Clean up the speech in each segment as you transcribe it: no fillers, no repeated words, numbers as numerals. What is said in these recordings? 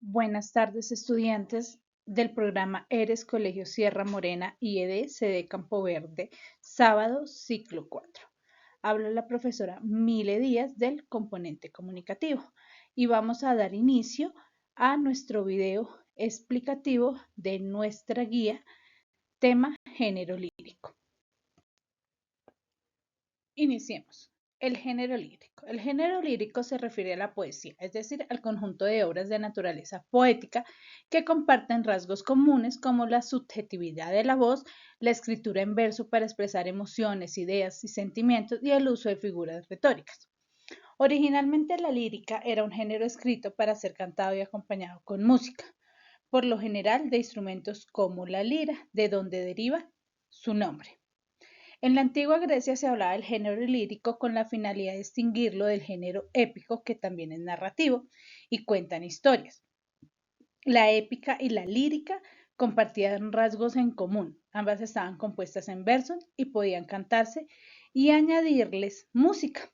Buenas tardes, estudiantes del programa ERES Colegio Sierra Morena IED CD Campo Verde, sábado, ciclo 4. Habla la profesora Mile Díaz del componente comunicativo y vamos a dar inicio a nuestro video explicativo de nuestra guía tema género lírico. Iniciemos. El género lírico. El género lírico se refiere a la poesía, es decir, al conjunto de obras de naturaleza poética que comparten rasgos comunes como la subjetividad de la voz, la escritura en verso para expresar emociones, ideas y sentimientos y el uso de figuras retóricas. Originalmente la lírica era un género escrito para ser cantado y acompañado con música, por lo general de instrumentos como la lira, de donde deriva su nombre. En la antigua Grecia se hablaba del género lírico con la finalidad de distinguirlo del género épico, que también es narrativo y cuentan historias. La épica y la lírica compartían rasgos en común. Ambas estaban compuestas en versos y podían cantarse y añadirles música.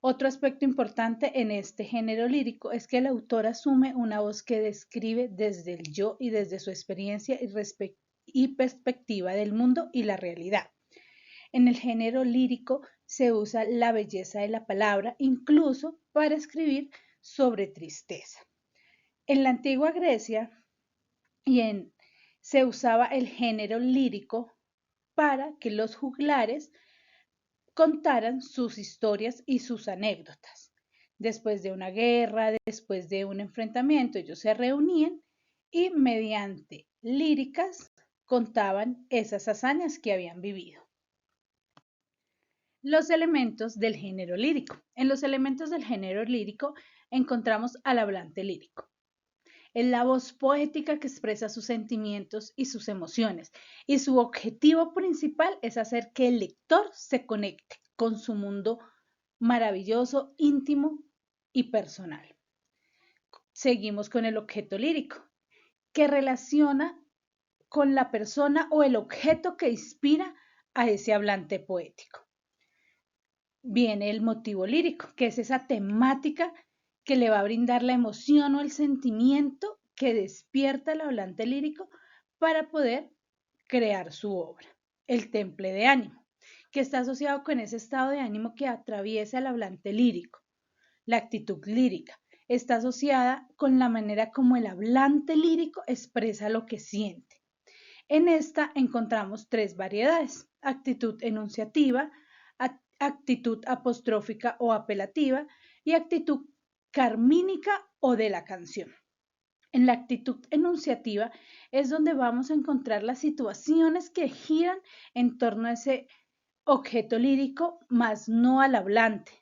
Otro aspecto importante en este género lírico es que el autor asume una voz que describe desde el yo y desde su experiencia y perspectiva del mundo y la realidad. En el género lírico se usa la belleza de la palabra, incluso para escribir sobre tristeza. En la antigua Grecia se usaba el género lírico para que los juglares contaran sus historias y sus anécdotas. Después de una guerra, después de un enfrentamiento, ellos se reunían y mediante líricas contaban esas hazañas que habían vivido. Los elementos del género lírico. En los elementos del género lírico encontramos al hablante lírico. Es la voz poética que expresa sus sentimientos y sus emociones, y su objetivo principal es hacer que el lector se conecte con su mundo maravilloso, íntimo y personal. Seguimos con el objeto lírico, que relaciona con la persona o el objeto que inspira a ese hablante poético. Viene el motivo lírico, que es esa temática que le va a brindar la emoción o el sentimiento que despierta el hablante lírico para poder crear su obra. El temple de ánimo, que está asociado con ese estado de ánimo que atraviesa el hablante lírico. La actitud lírica está asociada con la manera como el hablante lírico expresa lo que siente. En esta encontramos tres variedades: actitud enunciativa, actitud apostrófica o apelativa y actitud carmínica o de la canción. En la actitud enunciativa es donde vamos a encontrar las situaciones que giran en torno a ese objeto lírico, más no al hablante.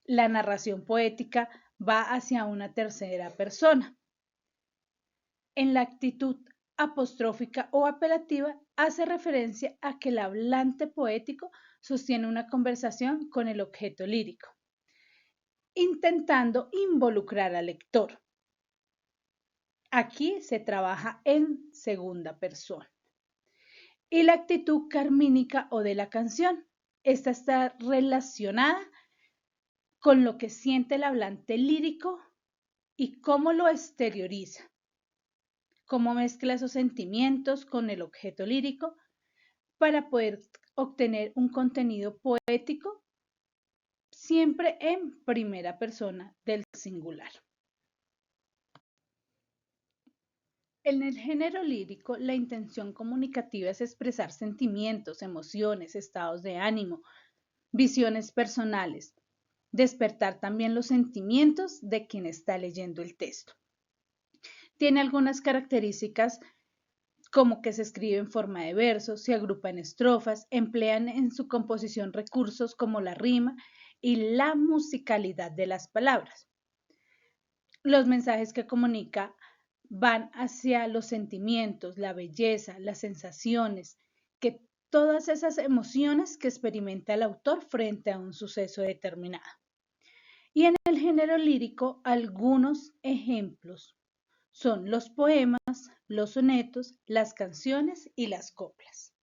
La narración poética va hacia una tercera persona. En la actitud apostrófica o apelativa hace referencia a que el hablante poético sostiene una conversación con el objeto lírico, intentando involucrar al lector. Aquí se trabaja en segunda persona. Y la actitud carmínica o de la canción. Esta está relacionada con lo que siente el hablante lírico y cómo lo exterioriza, cómo mezcla esos sentimientos con el objeto lírico para poder obtener un contenido poético siempre en primera persona del singular. En el género lírico, la intención comunicativa es expresar sentimientos, emociones, estados de ánimo, visiones personales, despertar también los sentimientos de quien está leyendo el texto. Tiene algunas características como que se escribe en forma de versos, se agrupa en estrofas, emplean en su composición recursos como la rima y la musicalidad de las palabras. Los mensajes que comunica van hacia los sentimientos, la belleza, las sensaciones, que todas esas emociones que experimenta el autor frente a un suceso determinado. Y en el género lírico, algunos ejemplos son los poemas, los sonetos, las canciones y las coplas.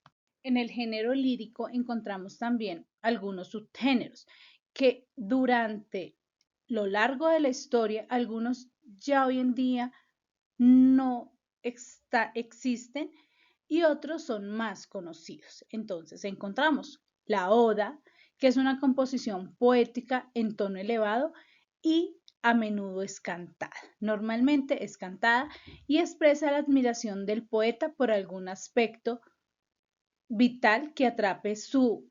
En el género lírico encontramos también algunos subgéneros que durante lo largo de la historia algunos ya hoy en día no existen y otros son más conocidos. Entonces encontramos la oda, que es una composición poética en tono elevado y a menudo es cantada. Normalmente es cantada y expresa la admiración del poeta por algún aspecto vital que atrape su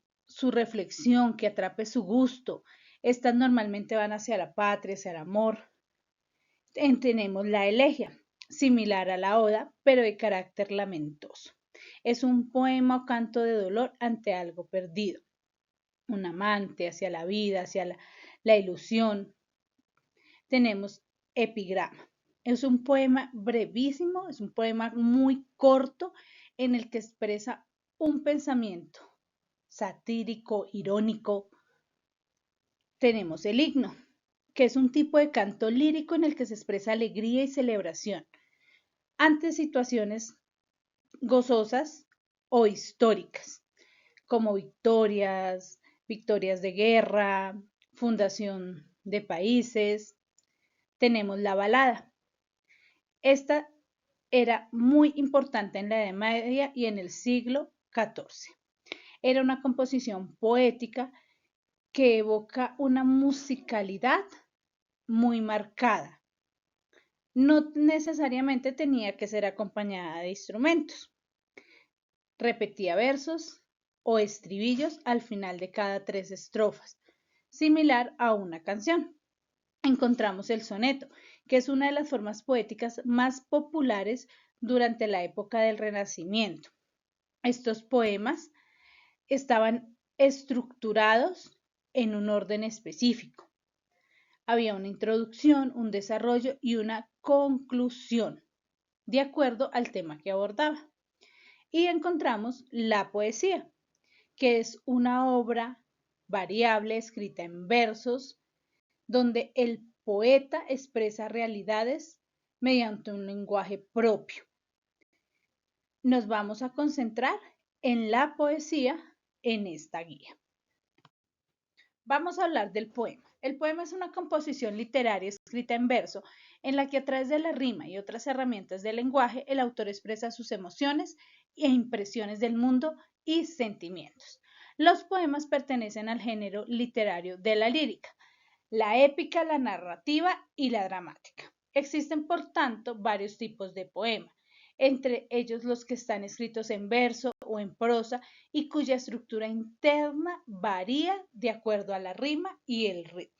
reflexión, que atrape su gusto. Estas normalmente van hacia la patria, hacia el amor. Tenemos la elegía, similar a la oda, pero de carácter lamentoso. Es un poema o canto de dolor ante algo perdido. Un amante, hacia la vida, hacia la ilusión. Tenemos epigrama. Es un poema brevísimo, es un poema muy corto en el que expresa un pensamiento satírico, irónico. Tenemos el himno, que es un tipo de canto lírico en el que se expresa alegría y celebración ante situaciones gozosas o históricas, como victorias de guerra, fundación de países. Tenemos la balada. Esta era muy importante en la Edad Media y en el siglo XIV. Era una composición poética que evoca una musicalidad muy marcada. No necesariamente tenía que ser acompañada de instrumentos. Repetía versos o estribillos al final de cada 3 estrofas, similar a una canción. Encontramos el soneto, que es una de las formas poéticas más populares durante la época del Renacimiento. Estos poemas estaban estructurados en un orden específico. Había una introducción, un desarrollo y una conclusión, de acuerdo al tema que abordaba. Y encontramos la poesía, que es una obra variable escrita en versos, donde el poeta expresa realidades mediante un lenguaje propio. Nos vamos a concentrar en la poesía en esta guía. Vamos a hablar del poema. El poema es una composición literaria escrita en verso en la que a través de la rima y otras herramientas del lenguaje el autor expresa sus emociones e impresiones del mundo y sentimientos. Los poemas pertenecen al género literario de la lírica, la épica, la narrativa y la dramática. Existen, por tanto, varios tipos de poema, entre ellos los que están escritos en verso o en prosa y cuya estructura interna varía de acuerdo a la rima y el ritmo.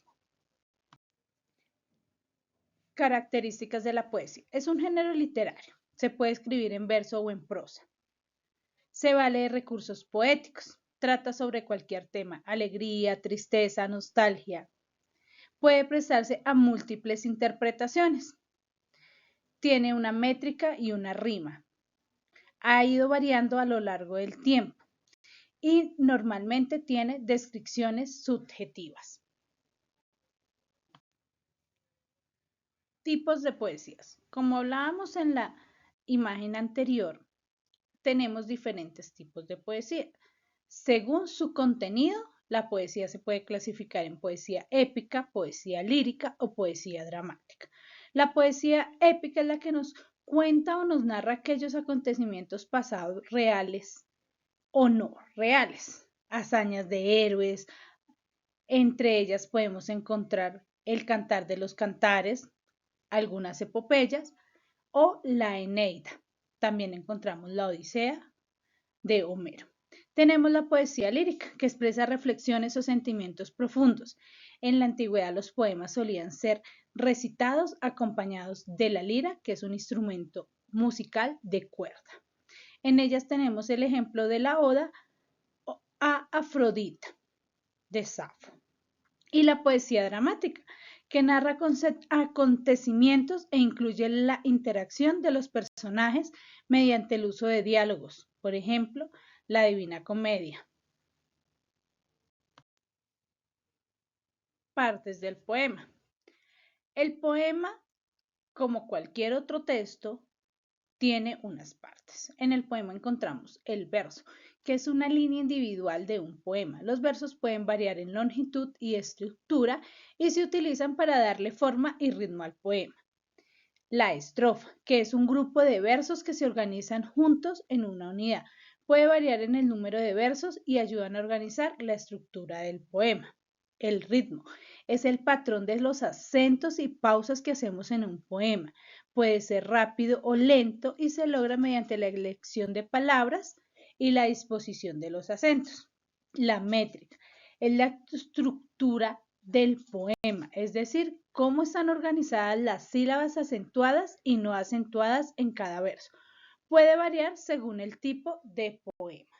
Características de la poesía. Es un género literario. Se puede escribir en verso o en prosa. Se vale de recursos poéticos. Trata sobre cualquier tema, alegría, tristeza, nostalgia. Puede prestarse a múltiples interpretaciones. Tiene una métrica y una rima. Ha ido variando a lo largo del tiempo y normalmente tiene descripciones subjetivas. Tipos de poesías. Como hablábamos en la imagen anterior, tenemos diferentes tipos de poesía. Según su contenido, la poesía se puede clasificar en poesía épica, poesía lírica o poesía dramática. La poesía épica es la que nos cuenta o nos narra aquellos acontecimientos pasados reales o no reales, hazañas de héroes. Entre ellas podemos encontrar el Cantar de los Cantares, algunas epopeyas o la Eneida. También encontramos la Odisea de Homero. Tenemos la poesía lírica, que expresa reflexiones o sentimientos profundos. En la antigüedad los poemas solían ser recitados acompañados de la lira, que es un instrumento musical de cuerda. En ellas tenemos el ejemplo de la oda a Afrodita de Safo. Y la poesía dramática, que narra acontecimientos e incluye la interacción de los personajes mediante el uso de diálogos. Por ejemplo, la Divina Comedia. Partes del poema. El poema, como cualquier otro texto, tiene unas partes. En el poema encontramos el verso, que es una línea individual de un poema. Los versos pueden variar en longitud y estructura y se utilizan para darle forma y ritmo al poema. La estrofa, que es un grupo de versos que se organizan juntos en una unidad. Puede variar en el número de versos y ayudan a organizar la estructura del poema. El ritmo es el patrón de los acentos y pausas que hacemos en un poema. Puede ser rápido o lento y se logra mediante la elección de palabras y la disposición de los acentos. La métrica es la estructura del poema, es decir, cómo están organizadas las sílabas acentuadas y no acentuadas en cada verso. Puede variar según el tipo de poema.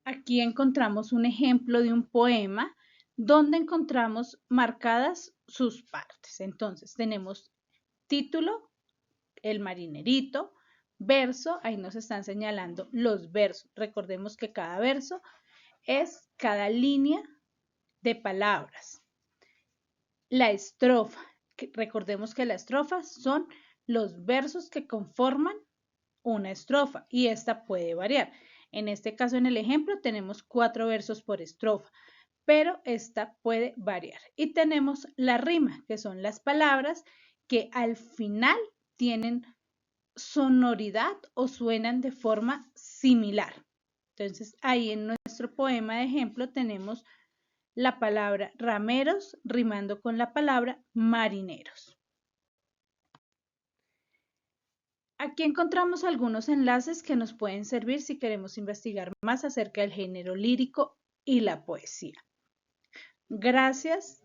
Aquí encontramos un ejemplo de un poema donde encontramos marcadas sus partes. Entonces tenemos título, el marinerito, verso, ahí nos están señalando los versos. Recordemos que cada verso es cada línea de palabras. La estrofa, recordemos que las estrofas son los versos que conforman una estrofa y esta puede variar. En este caso, en el ejemplo, tenemos 4 versos por estrofa, pero esta puede variar. Y tenemos la rima, que son las palabras que al final tienen sonoridad o suenan de forma similar. Entonces, ahí en nuestro poema de ejemplo tenemos la palabra rameros rimando con la palabra marineros. Aquí encontramos algunos enlaces que nos pueden servir si queremos investigar más acerca del género lírico y la poesía. Gracias